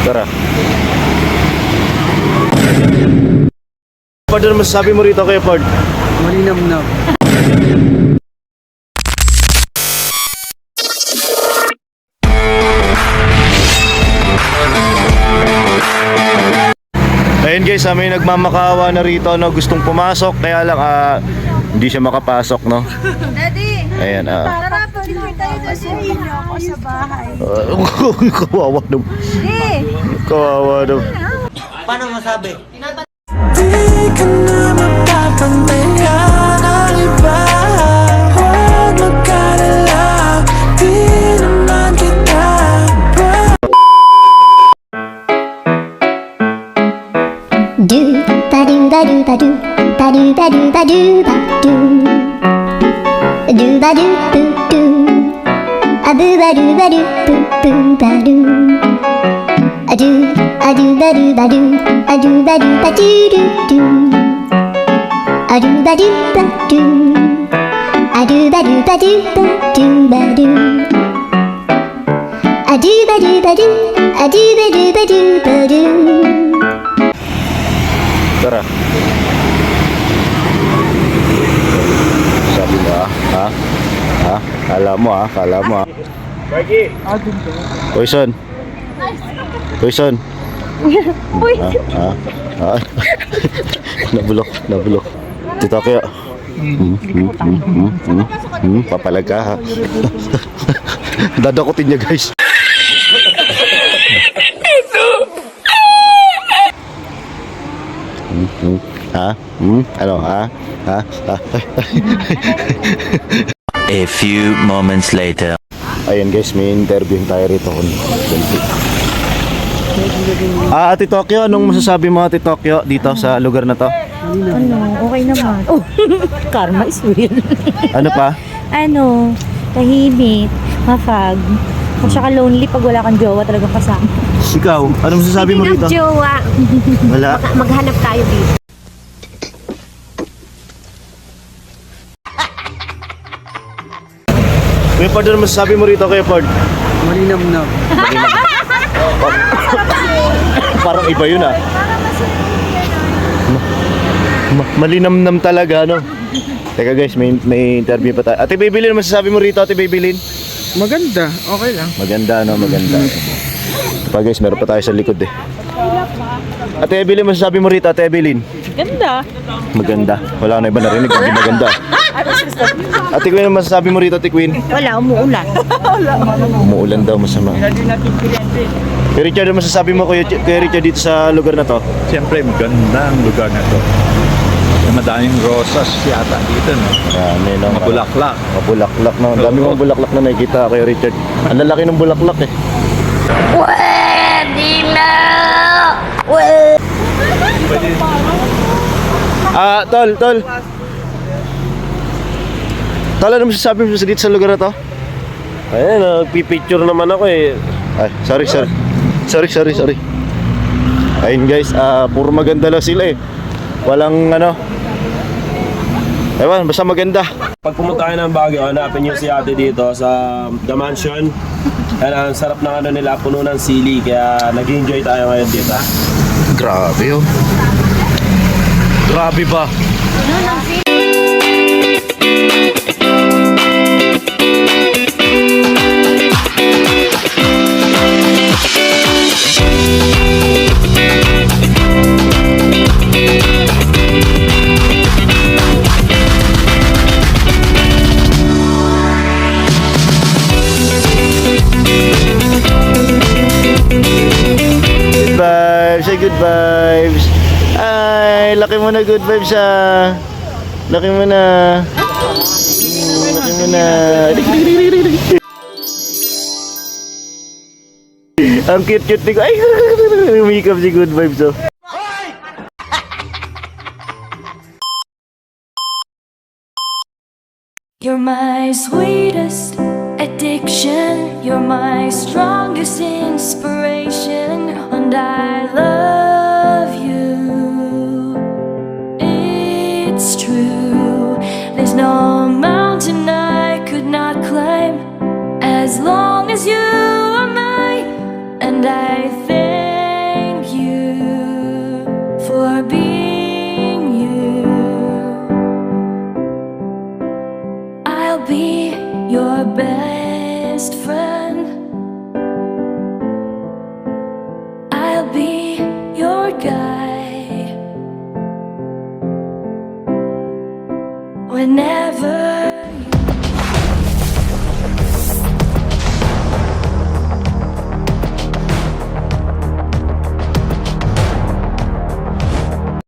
Tara. Pard, ano masasabi mo rito kay Pard? Malinamnam. Ayun guys, may nagmamakawa na rito, no, gustong pumasok kaya lang hindi siya makapasok, no. Daddy! Ayan, Tara, pag-picture tayo kasi ako sa bahay. kawawa naman. Hindi! Kawawa naman. Paano masabi? Di ka na mapapantayan ang iba. Huwag mag-alala, di naman kita do ba do ba do ba do ba do ba do ba do ba do ba do boo do a boo ba do ba do boo boo ba do a do ba do ba do a do ba do ba do do do a do ba do ba do a do ba do ba do ba do ba do a do ba do ba do a do ba do ba do ba do. Tara. Sabi mo ha? Kala mo Marky! Poison. Poison. Nabulok. Tito kaya. Papalag ka ha. Dadakutin niya guys. Ano ha? A few moments later. Ayun guys, may interview tayo rito. Ate Tokyo, anong masasabi mo Ate Tokyo dito sa lugar na to? Ano, okay naman. Oh, karma is real. Ano pa? Ano, tahimik, mafag. At saka lonely pag wala kang jowa talagang kasama. Ikaw, anong masasabi mo rito? Jowa. Wala. Maghanap tayo dito. Kuya Pard, ano masasabi mo rito kay Pard? Malinamnam. Parang iba yun Malinamnam talaga, no? Teka guys, may interview pa tayo. Ate Babylin, masasabi mo rito, Ate Babylin? Maganda, okay lang. Maganda, no? Maganda. Pa guys, meron pa tayo sa likod eh. Ate Evelyn, masasabi mo rito, Ate Evelyn? Ganda. Maganda. Wala na iba narinig, hindi maganda. Ate Queen, masasabi mo rito, Ate Queen? Wala, umuulan. Umuulan daw, masama. Kuya Richard, ano masasabi mo Kuya Richard dito sa lugar na to? Siyempre, maganda ang lugar na to. Madaming rosas yata dito, no? Yan, no? Mga bulaklak. Mga bulaklak, no? Ang dami mong bulaklak na nakikita, Kuya Richard. Ang lalaki ng bulaklak eh. Tol. Tol, ano masasabi mo dito sa lugar na to? Ayan, nagpipicture naman ako eh. Ay, sorry. Ayun guys, puro maganda lang sila eh. Walang ewan, basta maganda. Pag pumunta kayo ng Baguio, hanapin nyo si ate dito sa The Mansion. Ang sarap ng nila, puno ng sili. Kaya nag-enjoy tayo ngayon dito. Grabe oh. Grabe ba? Say good vibes. Ay, laki mo na good vibes Laki mo na. Ang cute ni ko. Ay, umikap si good vibes oh. You're my sweetest addiction, you're my strongest inspiration, and I love you. It's true, there's no mountain I could not climb as long as you are mine, and I think I'll be your best friend. I'll be your guide whenever